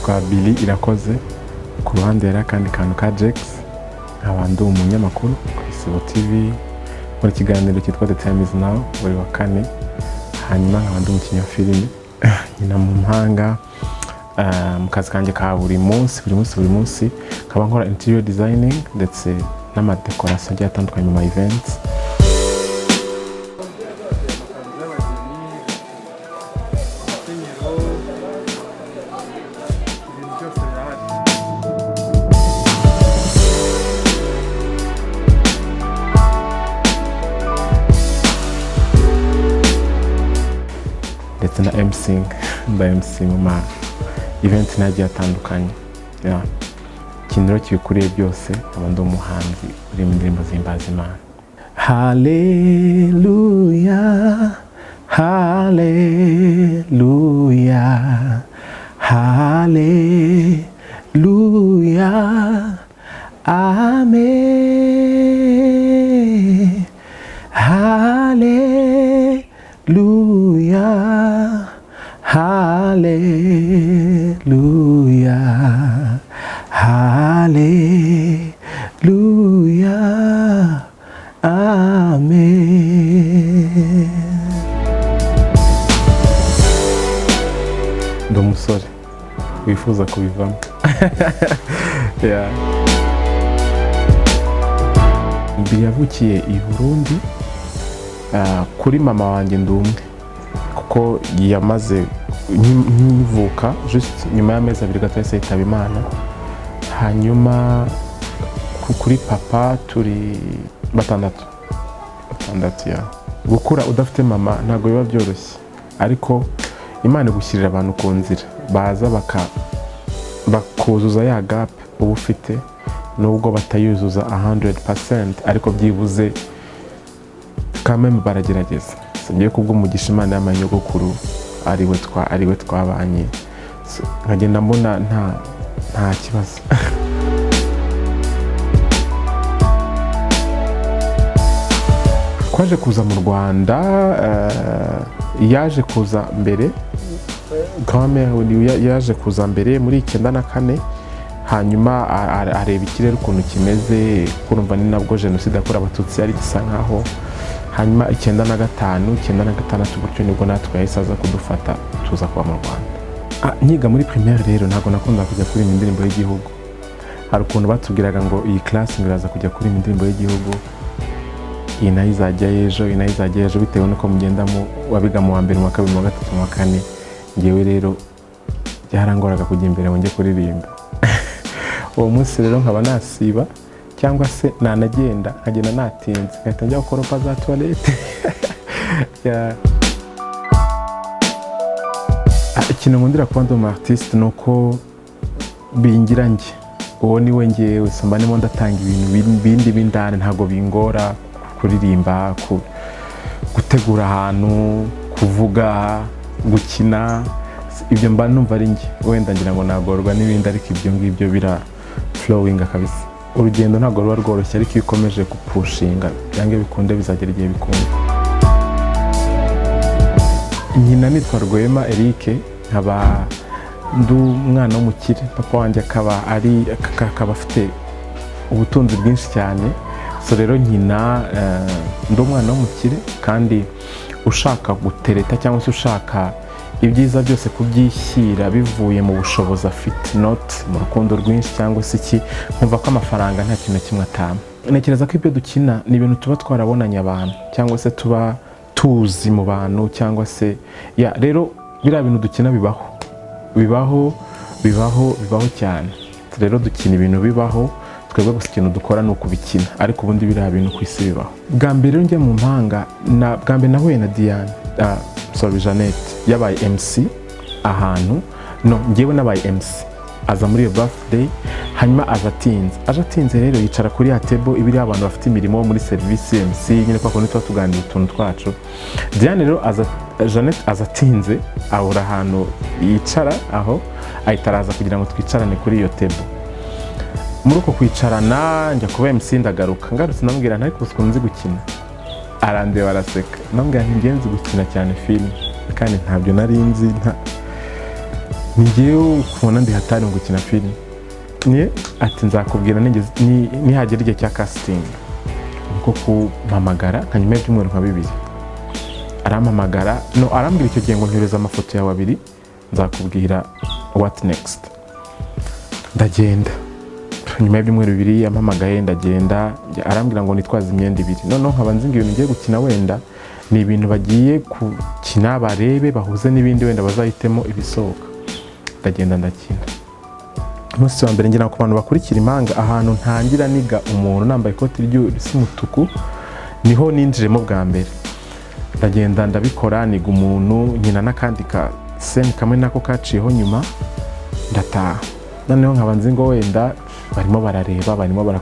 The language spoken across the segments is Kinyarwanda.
nitwa Billy Irakoze, ku ruhande yari akandi kantu ka Jex, nkaba ndi umunyamakuru ku Isibo TV muri kiganiro cyitwa The Time Is Now buri wa kane, hanyuma nkaba ndi umukinnyi wa filime nyina mu mpanga mu kazi kanjye ka buri munsi nkaba nkora interior designing ndetse n'amadekorasiyo agiye atandukanye mu ma events. ndetse na MC mu ma event nagiye atandukanye. Ikintu rero kibikuriye byose nkaba ndi umuhanzi uri mu ndirimbo zihimbaza Imana. Hallelujah, hallelujah, hallelujah, amen. Hallelujah, hallelujah, hallelujah, amen. Ndi umusore wifuza kubivamo. Mbere yavukiye i Burundi, kuri mama wanjye ndi umwe kuko yamaze nkivuka just nyuma y'amezi 2 gato yahise yitaba Imana. Hanyuma kuri papa turi batandatu ya. Gukura udafite mama ntago biba byoroshye, ariko Imana igushyirira abantu ku nzira baza bakuzuza ya gap uba ufite, nubwo batayuzuza 100%, ariko byibuze kameme baragerageza. Ngiye kubw'umugisha Imana y'amanyogokuru ariwe twabanye, nkagenda mbona nta kibazo. Kwaje kuza mu Rwanda, yaje kuza mbere, yaje kuza mbere muri 94, hanyuma areba ikirere ukuntu kimeze, kurumva ni nabwo jenoside yakorewe Abatutsi yari gisa nkaho. Hanyuma 96 gutyo nibwo natwe yahise aza kudufata tuza kuba mu Rwanda. Nyiga muri primaire rero ntabwo nakunda kujya kuri indirimbo y'igihugu. Hari ukuntu batubwiraga ngo iyi class ngiraza kujya kuri indirimbo y'igihugu, iyi nayo izajya ejo, bitewe nuko mugenda wabiga mu wa mbere, mu wa kabiri, mu wa gatatu, mu wa kane. Ngewe rero byarangoraga kujya imbere ngo njye kuririmba. Uwo munsi rero nkaba nasiba cyangwa se nkagenda natinze, nkahita njya gukoropa za toilette. Ikintu nkundira kuba ndi umu artiste nuko bingira njye, uwo ni we ngewe, samba nimo ndatanga ibintu bindi bindane, ntago bingora kuririmba, gutegura ahantu, kuvuga, gukina, ibyo mba numva ari njye. Wenda ngira ngo nagorwa n'ibindi, ariko ibyo ngibyo bira flowing kabisa. Urugendo ntago ruba rworoshye, ariko iyo ukomeje gupushinga byange bikunde bizagera igihe bikunda. Nyina nitwa Rwema Eric, nkaba ndi umwana w'umukire. Papa wanjye akaba afite ubutunzi bwinshi cyane, so rero nyina ndi umwana w'umukire kandi ushaka gutereta cyangwa se ushaka ibyiza byose kubyishyira bivuye mu bushobozi afite, not mu rukundo rwinshi cyangwa se iki. Nkumva ko amafaranga nta kintu kimwe atama. Ntekereza ko ibyo dukina ni ibintu tuba twarabonanye abantu cyangwa se tuba tuzi mu bantu cyangwa se rero biriya bintu dukina bibaho cyane. Rero dukina ibintu bibaho, twebwe gusa ikintu dukora ni ukubikina, ariko ubundi biriya bintu ku isi bibaho. Bwa mbere njye mu mpanga, bwa mbere nahuye na Diane, Jeannette yabaye MC ahantu, ngewe nabaye MC, aza muri iyo birthday, hanyuma aje atinze rero yicara kuri ya table ibiri abantu bafite imirimo muri service MC, nyine kwa kuntu tuganira utuntu twacu. Diane rero Jeannette azatinze, ahora ahantu yicara aho, ahitaraza kugira ngo twicarane kuri iyo table. Muri uko kwicarana njya kuba MC, ndagaruka ngarutse namubwira ntari kuzi gukina. Arandeba araseka, namubwira nti ngenzi gukina cyane film, kandi ntabyo nari nzi. ngiye kubona ndi hatari ngo gukina filime ni ati nzakubwira nihagera igihe cya casting niko kumpamagara nka nyuma y'ibyumweru nka 2 arampamagara arambwira icyo gihe ngo nyohereza amafoto yawe 2 nzakubwira what next. Ndagenda nyuma y'ibyumweru 2 yampamagaye ndagenda arambwira ngo nitwaze imyenda 2 noneho nkaba nzi ngo ibintu ngiye gukina wenda ni ibintu bagiye gukina barebe bahuze n'ibindi wenda bazahitemo ibisohoka. Ndagenda ndakina umunsi wa mbere ngira ku bantu bakurikira impanga ahantu ntangira niga umuntu nambaye ikoti ry'umutuku niho ninjiremo bwa mbere. Ndagenda ndabikora niga umuntu nyina n'akandi ka scene kamwe nako kaciyeho nyuma ndataha. Noneho nkaba nzi ngo wenda barimo barareba barimo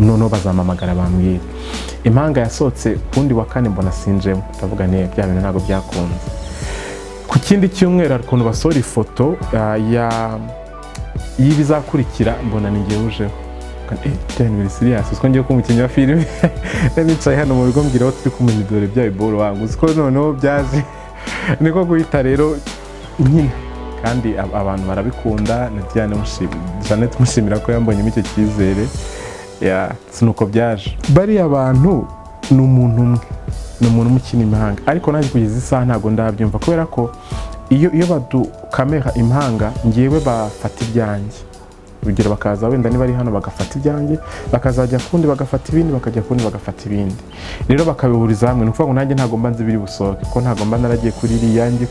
noneho bazampamagara bambwira. Impanga yasohotse kundi wa kane mbona sinjemo ndavuga bya bintu ntago byakunze. Ku kindi cyumweru ari kuntu basora ifoto y'ibizakurikira mbona ningiye ujeho. Teni biri serious usko ngiye kumukinnyi wa filime nicaye hano mu rugo mbwira turi kumenya dore bya biboro wangu uko noneho byaje niko guhita rero nyine kandi abantu barabikunda na Diane Janet mushimira ko yambonyemo icyo cyizere sinuko byaje. Bari abantu ni umuntu mukina impanga ariko nanjye kugeza isaha ntago ndabyumva kubera ko iyo badukamera impanga ngiyewe bafata ibyanjye urugero bakaza wenda niba ari hano bagafata ibyanjye bakazajya kundi bagafata ibindi bakajya kundi bagafata ibindi rero bakabihuriza hamwe nukuvuga ngo nanjye ntago mba nzi biri busohoke ko ntago mba naragiye kuri yanjye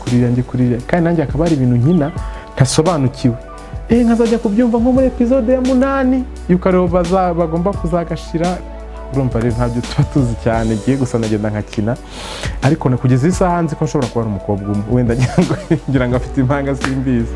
kandi nanjye akaba ari ibintu nkina ntasobanukiwe nkazajya kubyumva nko muri episode ya 8 yuko bagomba kuzagashira urumva rero ntabyo tuba tuzi cyane giye gusa nagenda nkakina ariko kugeza isaha nzi ko nshobora kuba ari umukobwa wenda ngira ngo afite impanga simbizi.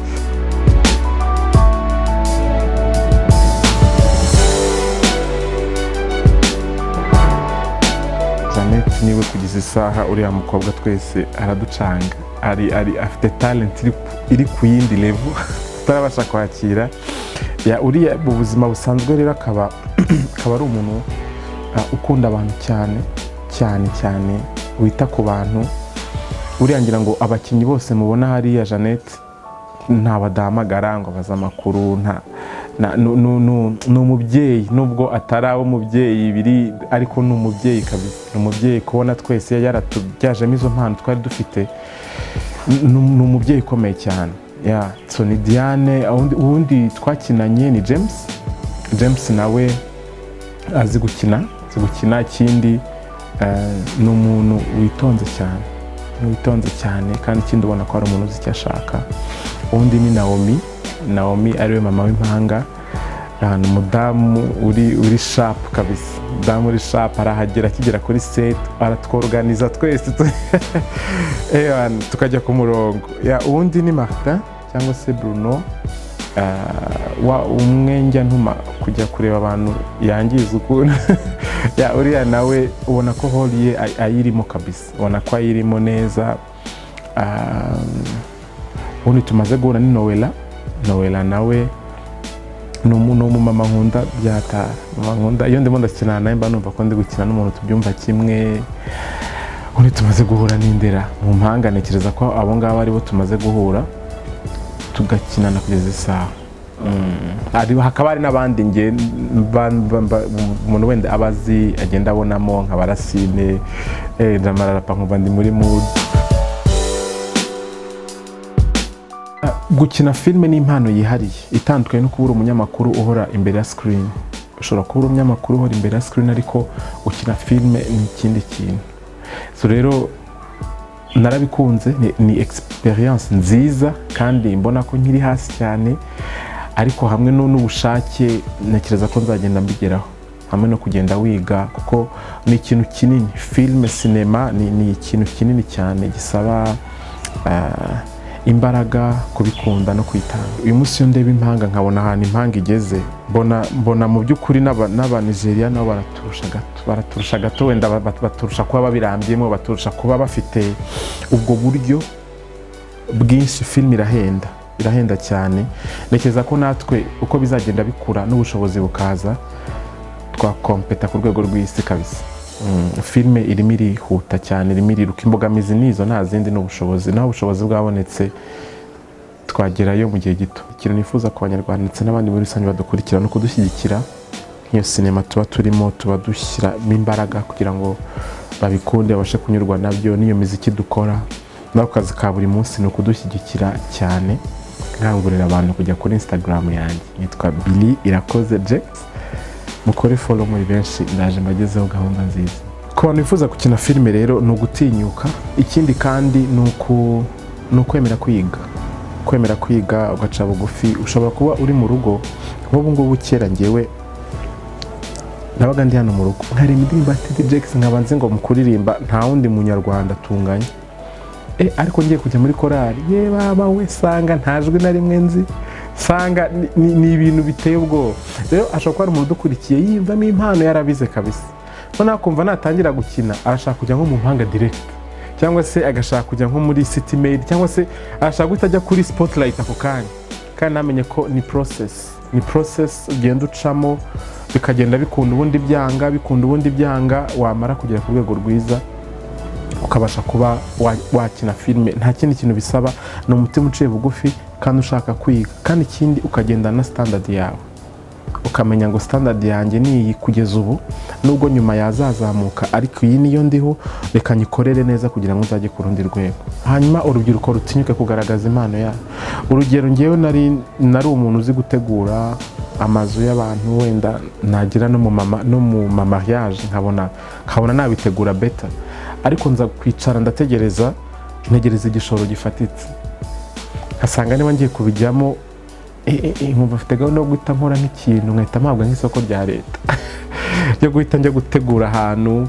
Janet niwe kugeza isaha uriya mukobwa twese araducanga ari afite talent iri ku yindi level tutarabasha kwakira uriya mu buzima busanzwe rero akaba ari umuntu ukunda abantu cyane wita ku bantu uriya ngira ngo abakinnyi bose mubona hariya Janet nta badahamagara ngo baza amakuru ni umubyeyi nubwo atarawo umubyeyi biri ariko ni umubyeyi kabisa ni umubyeyi kubona twese yaratubyajemo izo mpano twari dufite ni umubyeyi ukomeye cyane so ni Diane ubundi twakinanye ni James nawe azi gukina ikindi ni umuntu witonze cyane kandi ikindi ubona ko ari umuntu uzi icyo ashaka. Ubundi ni Naomi ariwe mama w'impanga umudamu uri sharp kabisa umudamu uri sharp arahagera akigera kuri set aratworganiza twese tukajya ku murongo. Ubundi ni Martin cyangwa se Bruno umwe njya ntuma kujya kureba abantu yangiza ukuntu uriya nawe ubona ko holiye ayirimo kabisa ubona ko ayirimo neza. Ubundi tumaze guhura ni Noella nawe ni umumama nkunda byata nkunda iyo ndimo ndakina nawe mba numva ko ndi gukina n'umuntu tubyumva kimwe. Ubundi tumaze guhura n'Indera mu mpanga ntekereza ko abo ngabo aribo tumaze guhura tugakinana kugeza isaha. Hakaba hari n'abandi umuntu wenda abazi agenda abonamo nka Barasine ndamararapa nkuba ndi muri mood. Gukina filime ni impano yihariye itandukanye no kubura umunyamakuru uhora imbere ya screen. Ushobora kubura umunyamakuru uhora imbere ya screen ariko gukina filime ni ikindi kintu. So rero narabikunze ni experience nziza kandi mbona ko nkiri hasi cyane ariko hamwe n'ubushake ntekereza ko nzagenda mbigeraho hamwe no kugenda wiga kuko ni ikintu kinini. Filime cinema ni ikintu kinini cyane gisaba imbaraga kubikunda no kwitanga. Uyu munsi yo ndeba impanga nkabona ahantu impanga igeze mbona mu by'ukuri n'Abanigeria nabo baraturusha gato wenda baturusha kuba babirambyemo baturusha kuba bafite ubwo buryo bwinshi. Filime irahenda cyane ntekereza ko natwe uko bizagenda bikura n'ubushobozi bukaza twakompeta ku rwego rw'isi kabisa. Filime irimo irihuta cyane irimo iriruka imbogamizi nizo nta zindi n'ubushobozi naho ubushobozi bwabonetse twagerayo mu gihe gito. Ikintu nifuza ku banyarwanda ndetse n'abandi muri rusange badukurikira no kudushyigikira nk'iyo sinema tuba turimo, tuba dushyiramo imbaraga kugira ngo babikunde, babashe kunyurwa nabyo, n'iyo miziki dukora n'ako kazi ka buri munsi ni ukudushyigikira cyane. Nkangurira abantu kujya kuri Instagram yanjye, yitwa Billy Irakoze Jex, mukore follow muri benshi, ndaje mbagezeho gahunda nziza. Ku bantu bifuza gukina filime rero ni ugutinyuka, ikindi kandi ni ukwemera kwiga ugaca bugufi. Ushobora kuba uri mu rugo nk'ubu ngubu, kera ngewe nabaga ndi hano mu rugo nkareba indirimbo ya Teddy Jex nkaba nzi ngo mu kuririmba nta wundi munyarwanda tunganye, ariko ngiye kujya muri korali ye baba we sanga nta jwi na rimwe nzi, sanga ni ibintu biteye ubwoba. Rero ashobora kuba ari umuntu udukurikiye yiyumvamo impano yarabize kabisa, noneho akumva natangira gukina arashaka kujya nko mu mpanga direct, cyangwa se agashaka kujya nko muri City Maid, cyangwa se arashaka guhita ajya kuri Spotlight ako kanya. Kandi namenye ko ni process ugenda ucamo, bikagenda bikunda ubundi byanga, wamara kugera ku rwego rwiza ukabasha kuba wakina filime. Nta kindi kintu bisaba, ni umutima uciye bugufi kandi ushaka kwiga, kandi ikindi ukagenda na standard yawe, ukamenya ngo standard yanjye ni iyi kugeza ubu, nubwo nyuma yazazamuka ariko iyi niyo ndiho, reka nyikorere neza kugira ngo nzajye ku rundi rwego. Hanyuma urubyiruko rutinyuke kugaragaza impano yabo. Urugero ngewe nari umuntu uzi gutegura amazu y'abantu, wenda nagira no mu mariage nkabona nabitegura better, ariko nza kwicara ntegereza igishoro gifatitse, nkasanga niba ngiye kubijyamo nkumva mfite gahunda yo guhita nkora nk'ikintu nkahita mpabwa nk'isoko rya leta yo guhita njya gutegura ahantu.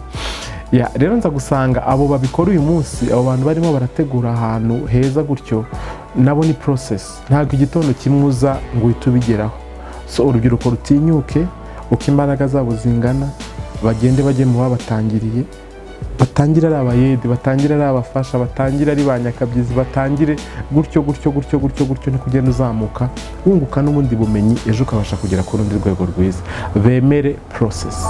Rero nza gusanga abo babikora uyu munsi, abo bantu barimo barategura ahantu heza gutyo, nabo ni process, ntabwo igitondo kimwe uza ngo uhite ubigeraho. So urubyiruko rutinyuke, uko imbaraga zabo zingana, bagende bajye mu babatangiriye, batangire ari abayede, batangire ari abafasha, batangire ari ba nyakabyizi, batangire gutyo ni kugenda uzamuka wunguka n'ubundi bumenyi, ejo ukabasha kugera ku rundi rwego rwiza. Bemere process.